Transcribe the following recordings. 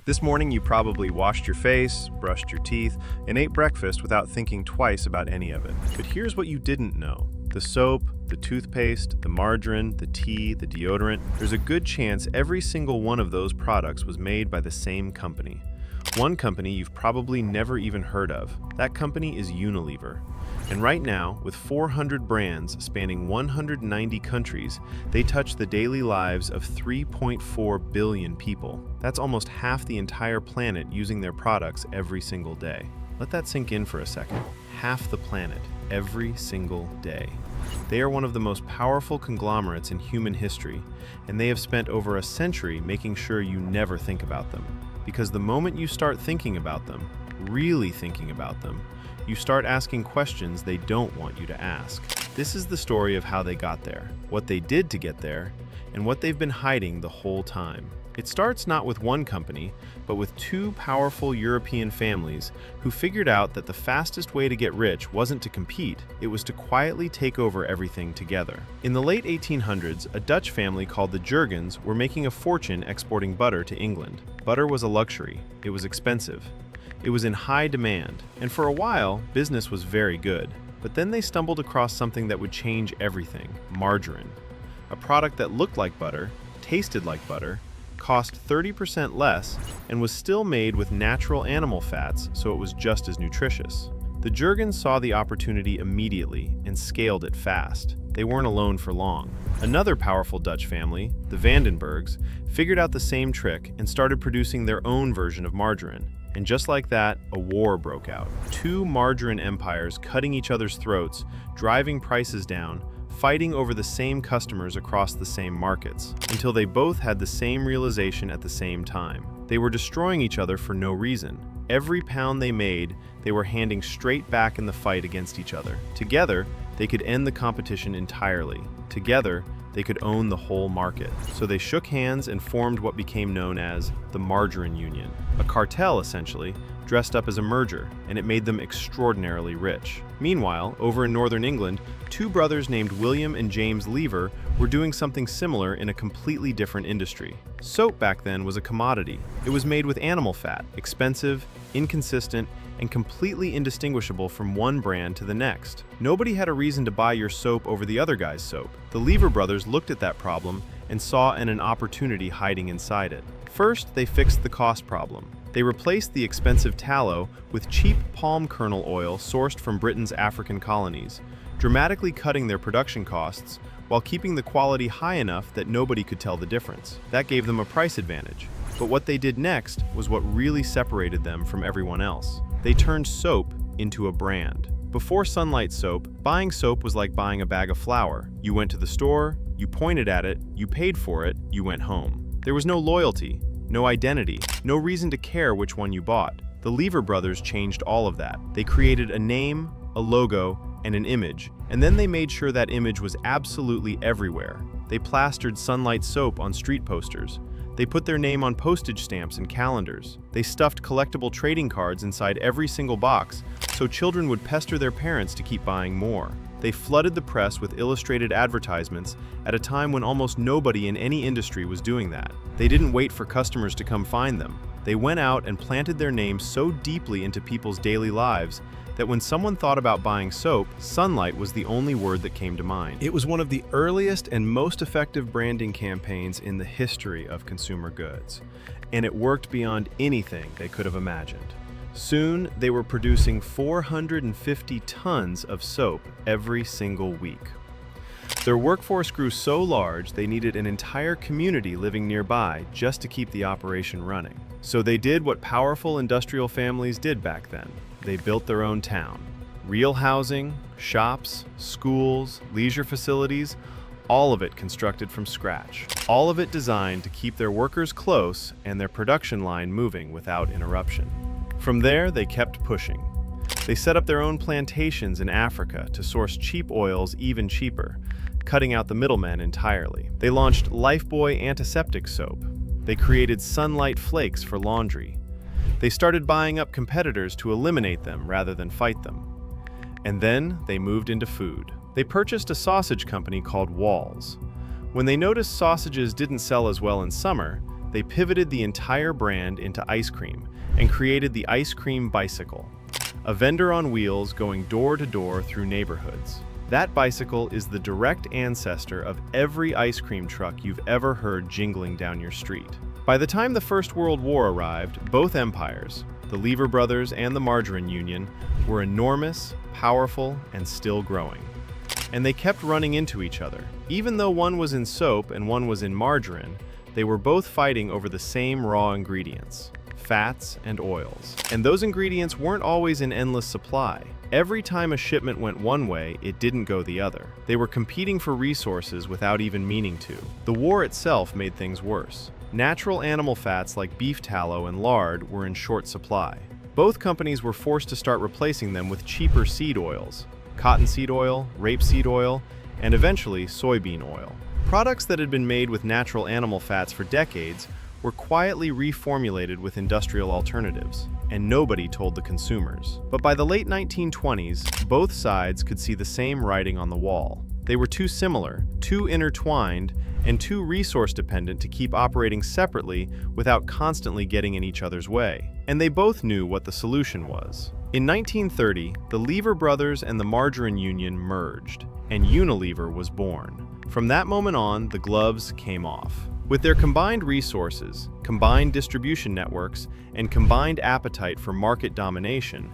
This morning, you probably washed your face, brushed your teeth, and ate breakfast without thinking twice about any of it. But here's what you didn't know. The soap, the toothpaste, the margarine, the tea, the deodorant, there's a good chance every single one of those products was made by the same company. One company you've probably never even heard of. That company is Unilever. And right now, with 400 brands spanning 190 countries, they touch the daily lives of 3.4 billion people. That's almost half the entire planet using their products every single day. Let that sink in for a second. Half the planet, every single day. They are one of the most powerful conglomerates in human history, and they have spent over a century making sure you never think about them. Because the moment you start thinking about them, really thinking about them, you start asking questions they don't want you to ask. This is the story of how they got there, what they did to get there, and what they've been hiding the whole time. It starts not with one company, but with two powerful European families who figured out that the fastest way to get rich wasn't to compete, it was to quietly take over everything together. In the late 1800s, a Dutch family called the Jurgens were making a fortune exporting butter to England. Butter was a luxury. It was expensive. It was in high demand, and for a while, business was very good. But then they stumbled across something that would change everything: margarine. A product that looked like butter, tasted like butter, cost 30% less, and was still made with natural animal fats, so it was just as nutritious. The Jurgens saw the opportunity immediately and scaled it fast. They weren't alone for long. Another powerful Dutch family, the Vandenbergs, figured out the same trick and started producing their own version of margarine. And just like that, a war broke out. Two margarine empires cutting each other's throats, driving prices down, fighting over the same customers across the same markets, until they both had the same realization at the same time. They were destroying each other for no reason. Every pound they made, they were handing straight back in the fight against each other. Together, they could end the competition entirely. Together, they could own the whole market. So they shook hands and formed what became known as the Margarine Union, a cartel essentially, dressed up as a merger, and it made them extraordinarily rich. Meanwhile, over in northern England, two brothers named William and James Lever were doing something similar in a completely different industry. Soap back then was a commodity. It was made with animal fat, expensive, inconsistent, and completely indistinguishable from one brand to the next. Nobody had a reason to buy your soap over the other guy's soap. The Lever brothers looked at that problem and saw an opportunity hiding inside it. First, they fixed the cost problem. They replaced the expensive tallow with cheap palm kernel oil sourced from Britain's African colonies, dramatically cutting their production costs while keeping the quality high enough that nobody could tell the difference. That gave them a price advantage. But what they did next was what really separated them from everyone else. They turned soap into a brand. Before Sunlight Soap, buying soap was like buying a bag of flour. You went to the store, you pointed at it, you paid for it, you went home. There was no loyalty, no identity, no reason to care which one you bought. The Lever brothers changed all of that. They created a name, a logo, and an image, and then they made sure that image was absolutely everywhere. They plastered Sunlight Soap on street posters. They put their name on postage stamps and calendars. They stuffed collectible trading cards inside every single box, so children would pester their parents to keep buying more. They flooded the press with illustrated advertisements at a time when almost nobody in any industry was doing that. They didn't wait for customers to come find them. They went out and planted their name so deeply into people's daily lives that when someone thought about buying soap, sunlight was the only word that came to mind. It was one of the earliest and most effective branding campaigns in the history of consumer goods, and it worked beyond anything they could have imagined. Soon, they were producing 450 tons of soap every single week. Their workforce grew so large they needed an entire community living nearby just to keep the operation running. So they did what powerful industrial families did back then. They built their own town. Real housing, shops, schools, leisure facilities, all of it constructed from scratch. All of it designed to keep their workers close and their production line moving without interruption. From there, they kept pushing. They set up their own plantations in Africa to source cheap oils even cheaper, cutting out the middlemen entirely. They launched Lifebuoy antiseptic soap. They created Sunlight Flakes for laundry. They started buying up competitors to eliminate them rather than fight them. And then they moved into food. They purchased a sausage company called Walls. When they noticed sausages didn't sell as well in summer, they pivoted the entire brand into ice cream and created the ice cream bicycle, a vendor on wheels going door to door through neighborhoods. That bicycle is the direct ancestor of every ice cream truck you've ever heard jingling down your street. By the time the First World War arrived, both empires, the Lever brothers and the Margarine Union, were enormous, powerful, and still growing. And they kept running into each other. Even though one was in soap and one was in margarine, they were both fighting over the same raw ingredients, fats and oils. And those ingredients weren't always in endless supply. Every time a shipment went one way, it didn't go the other. They were competing for resources without even meaning to. The war itself made things worse. Natural animal fats like beef tallow and lard were in short supply. Both companies were forced to start replacing them with cheaper seed oils, cottonseed oil, rapeseed oil, and eventually soybean oil. Products that had been made with natural animal fats for decades were quietly reformulated with industrial alternatives, and nobody told the consumers. But by the late 1920s, both sides could see the same writing on the wall. They were too similar, too intertwined, and too resource-dependent to keep operating separately without constantly getting in each other's way. And they both knew what the solution was. In 1930, the Lever brothers and the Margarine Union merged, and Unilever was born. From that moment on, the gloves came off. With their combined resources, combined distribution networks, and combined appetite for market domination,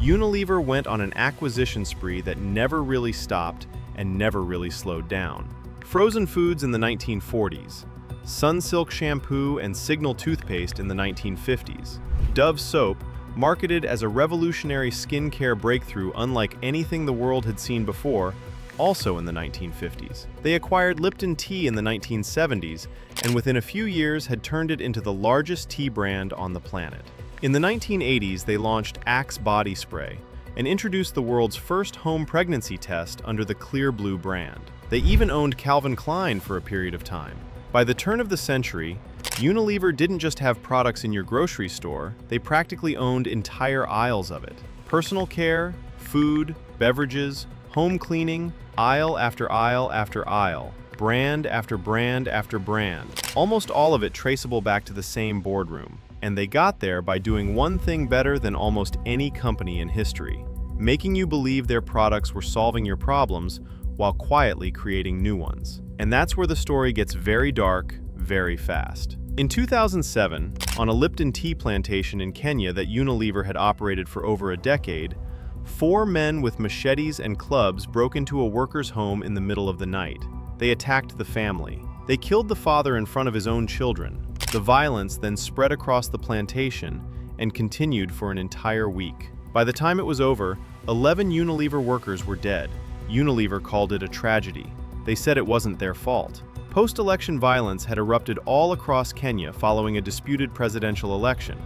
Unilever went on an acquisition spree that never really stopped and never really slowed down. Frozen foods in the 1940s, Sunsilk shampoo and Signal toothpaste in the 1950s, Dove soap, marketed as a revolutionary skincare breakthrough unlike anything the world had seen before, also in the 1950s. They acquired Lipton tea in the 1970s, and within a few years had turned it into the largest tea brand on the planet. In the 1980s, they launched Axe body spray and introduced the world's first home pregnancy test under the Clear Blue brand. They even owned Calvin Klein for a period of time. By the turn of the century, Unilever didn't just have products in your grocery store, they practically owned entire aisles of it. Personal care, food, beverages, home cleaning, aisle after aisle after aisle, brand after brand after brand, almost all of it traceable back to the same boardroom. And they got there by doing one thing better than almost any company in history, making you believe their products were solving your problems while quietly creating new ones. And that's where the story gets very dark, very fast. In 2007, on a Lipton tea plantation in Kenya that Unilever had operated for over a decade, 4 men with machetes and clubs broke into a worker's home in the middle of the night. They attacked the family. They killed the father in front of his own children. The violence then spread across the plantation and continued for an entire week. By the time it was over, 11 Unilever workers were dead. Unilever called it a tragedy. They said it wasn't their fault. Post-election violence had erupted all across Kenya following a disputed presidential election,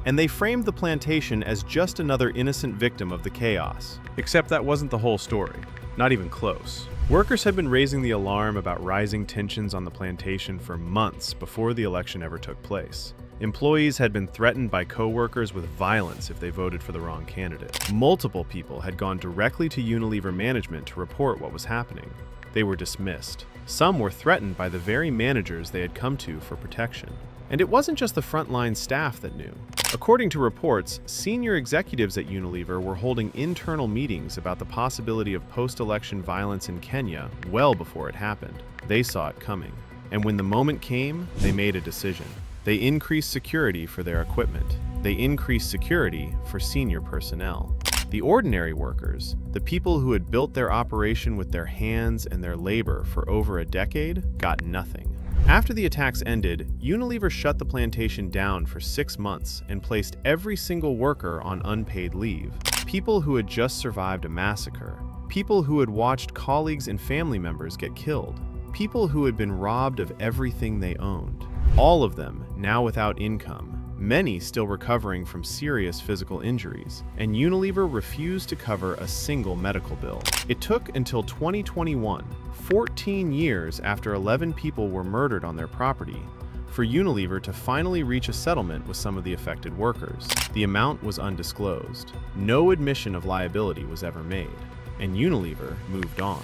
and they framed the plantation as just another innocent victim of the chaos. Except that wasn't the whole story. Not even close. Workers had been raising the alarm about rising tensions on the plantation for months before the election ever took place. Employees had been threatened by co-workers with violence if they voted for the wrong candidate. Multiple people had gone directly to Unilever management to report what was happening. They were dismissed. Some were threatened by the very managers they had come to for protection. And it wasn't just the frontline staff that knew. According to reports, senior executives at Unilever were holding internal meetings about the possibility of post-election violence in Kenya well before it happened. They saw it coming. And when the moment came, they made a decision. They increased security for their equipment. They increased security for senior personnel. The ordinary workers, the people who had built their operation with their hands and their labor for over a decade, got nothing. After the attacks ended, Unilever shut the plantation down for 6 months and placed every single worker on unpaid leave. People who had just survived a massacre. People who had watched colleagues and family members get killed. People who had been robbed of everything they owned. All of them now without income. Many still recovering from serious physical injuries, and Unilever refused to cover a single medical bill. It took until 2021, 14 years after 11 people were murdered on their property, for Unilever to finally reach a settlement with some of the affected workers. The amount was undisclosed. No admission of liability was ever made, and Unilever moved on.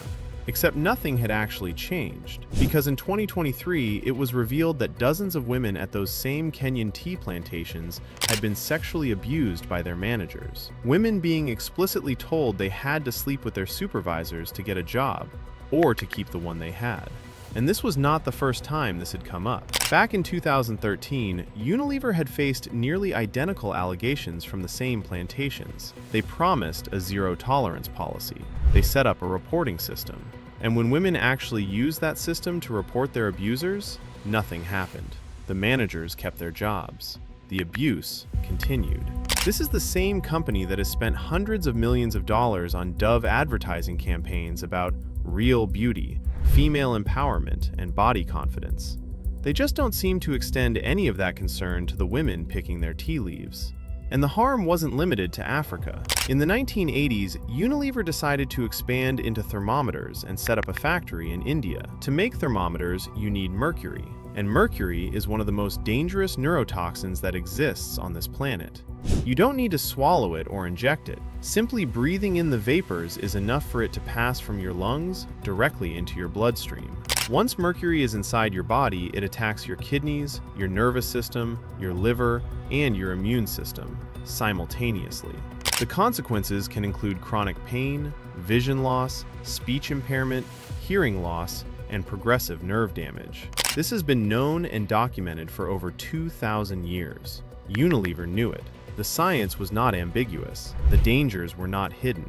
Except nothing had actually changed, because in 2023 it was revealed that dozens of women at those same Kenyan tea plantations had been sexually abused by their managers. Women being explicitly told they had to sleep with their supervisors to get a job, or to keep the one they had. And this was not the first time this had come up. Back in 2013, Unilever had faced nearly identical allegations from the same plantations. They promised a zero-tolerance policy. They set up a reporting system. And when women actually used that system to report their abusers, nothing happened. The managers kept their jobs. The abuse continued. This is the same company that has spent hundreds of millions of dollars on Dove advertising campaigns about real beauty, female empowerment, and body confidence. They just don't seem to extend any of that concern to the women picking their tea leaves. And the harm wasn't limited to Africa. In the 1980s, Unilever decided to expand into thermometers and set up a factory in India. To make thermometers, you need mercury, and mercury is one of the most dangerous neurotoxins that exists on this planet. You don't need to swallow it or inject it. Simply breathing in the vapors is enough for it to pass from your lungs directly into your bloodstream. Once mercury is inside your body, it attacks your kidneys, your nervous system, your liver, and your immune system simultaneously. The consequences can include chronic pain, vision loss, speech impairment, hearing loss, and progressive nerve damage. This has been known and documented for over 2,000 years. Unilever knew it. The science was not ambiguous. The dangers were not hidden.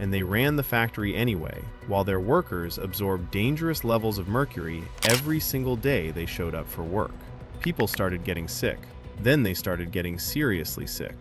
And they ran the factory anyway, while their workers absorbed dangerous levels of mercury every single day they showed up for work. People started getting sick. Then they started getting seriously sick.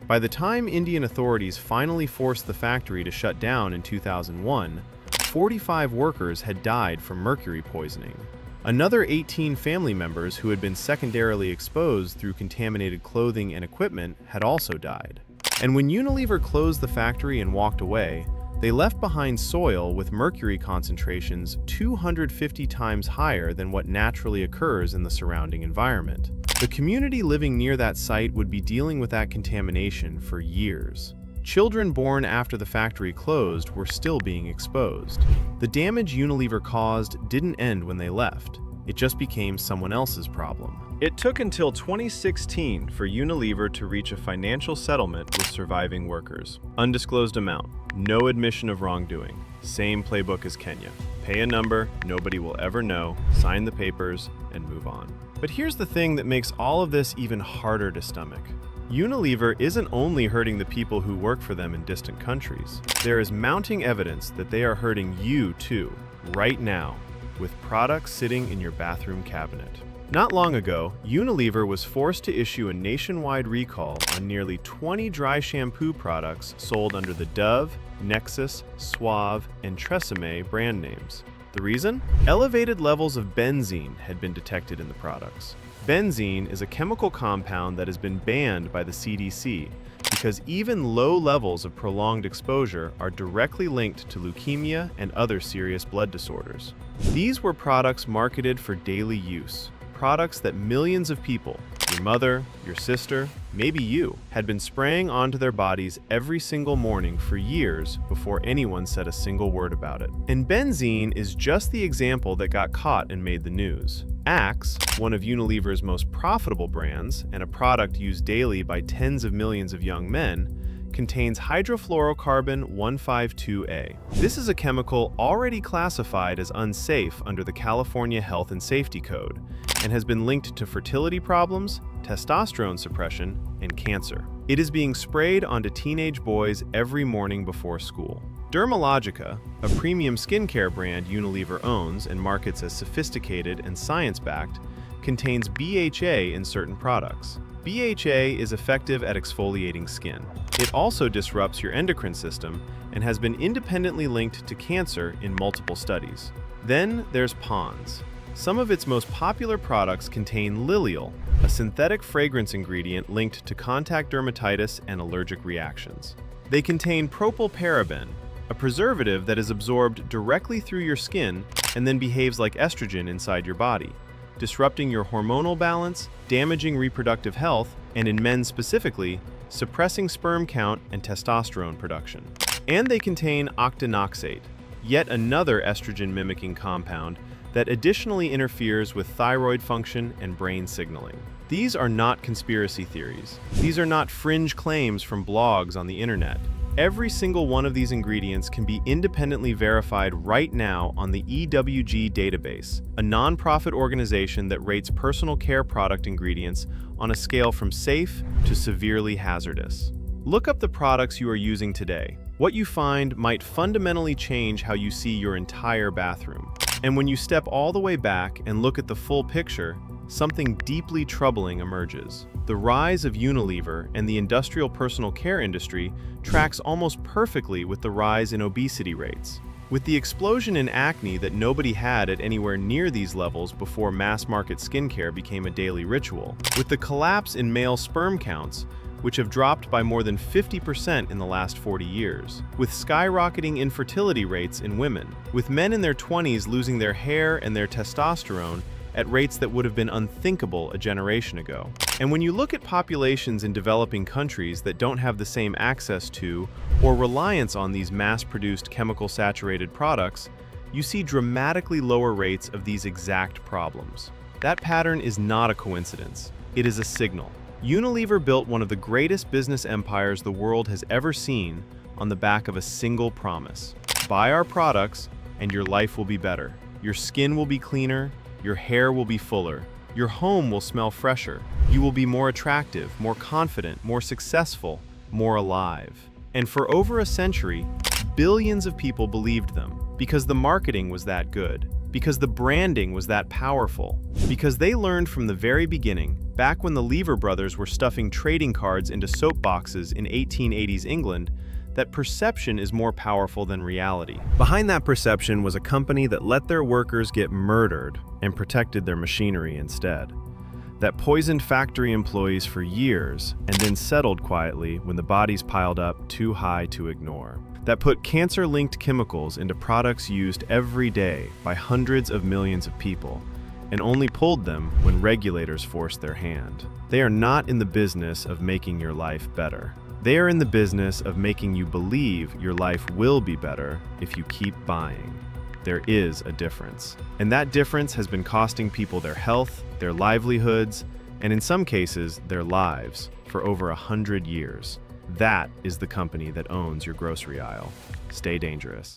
By the time Indian authorities finally forced the factory to shut down in 2001, 45 workers had died from mercury poisoning. Another 18 family members who had been secondarily exposed through contaminated clothing and equipment had also died. And when Unilever closed the factory and walked away, they left behind soil with mercury concentrations 250 times higher than what naturally occurs in the surrounding environment. The community living near that site would be dealing with that contamination for years. Children born after the factory closed were still being exposed. The damage Unilever caused didn't end when they left. It just became someone else's problem. It took until 2016 for Unilever to reach a financial settlement with surviving workers. Undisclosed amount, no admission of wrongdoing. Same playbook as Kenya. Pay a number nobody will ever know, sign the papers, and move on. But here's the thing that makes all of this even harder to stomach. Unilever isn't only hurting the people who work for them in distant countries. There is mounting evidence that they are hurting you too, right now, with products sitting in your bathroom cabinet. Not long ago, Unilever was forced to issue a nationwide recall on nearly 20 dry shampoo products sold under the Dove, Nexus, Suave, and Tresemme brand names. The reason? Elevated levels of benzene had been detected in the products. Benzene is a chemical compound that has been banned by the CDC because even low levels of prolonged exposure are directly linked to leukemia and other serious blood disorders. These were products marketed for daily use, products that millions of people, your mother, your sister, maybe you, had been spraying onto their bodies every single morning for years before anyone said a single word about it. And benzene is just the example that got caught and made the news. Axe, one of Unilever's most profitable brands and a product used daily by tens of millions of young men, contains hydrofluorocarbon 152A. This is a chemical already classified as unsafe under the California Health and Safety Code and has been linked to fertility problems, testosterone suppression, and cancer. It is being sprayed onto teenage boys every morning before school. Dermalogica, a premium skincare brand Unilever owns and markets as sophisticated and science-backed, contains BHA in certain products. BHA is effective at exfoliating skin. It also disrupts your endocrine system and has been independently linked to cancer in multiple studies. Then there's Pond's. Some of its most popular products contain Lilial, a synthetic fragrance ingredient linked to contact dermatitis and allergic reactions. They contain propylparaben, a preservative that is absorbed directly through your skin and then behaves like estrogen inside your body, disrupting your hormonal balance, damaging reproductive health, and in men specifically, suppressing sperm count and testosterone production. And they contain octinoxate, yet another estrogen-mimicking compound that additionally interferes with thyroid function and brain signaling. These are not conspiracy theories. These are not fringe claims from blogs on the internet. Every single one of these ingredients can be independently verified right now on the EWG database, a nonprofit organization that rates personal care product ingredients on a scale from safe to severely hazardous. Look up the products you are using today. What you find might fundamentally change how you see your entire bathroom. And when you step all the way back and look at the full picture, something deeply troubling emerges. The rise of Unilever and the industrial personal care industry tracks almost perfectly with the rise in obesity rates. With the explosion in acne that nobody had at anywhere near these levels before mass-market skincare became a daily ritual, with the collapse in male sperm counts, which have dropped by more than 50% in the last 40 years, with skyrocketing infertility rates in women, with men in their 20s losing their hair and their testosterone at rates that would have been unthinkable a generation ago. And when you look at populations in developing countries that don't have the same access to or reliance on these mass-produced chemical-saturated products, you see dramatically lower rates of these exact problems. That pattern is not a coincidence. It is a signal. Unilever built one of the greatest business empires the world has ever seen on the back of a single promise. Buy our products and your life will be better. Your skin will be cleaner, your hair will be fuller, your home will smell fresher, you will be more attractive, more confident, more successful, more alive. And for over a century, billions of people believed them because the marketing was that good, because the branding was that powerful, because they learned from the very beginning, back when the Lever brothers were stuffing trading cards into soap boxes in 1880s England, that perception is more powerful than reality. Behind that perception was a company that let their workers get murdered and protected their machinery instead. That poisoned factory employees for years and then settled quietly when the bodies piled up too high to ignore. That put cancer-linked chemicals into products used every day by hundreds of millions of people and only pulled them when regulators forced their hand. They are not in the business of making your life better. They are in the business of making you believe your life will be better if you keep buying. There is a difference. And that difference has been costing people their health, their livelihoods, and in some cases, their lives for over 100 years. That is the company that owns your grocery aisle. Stay dangerous.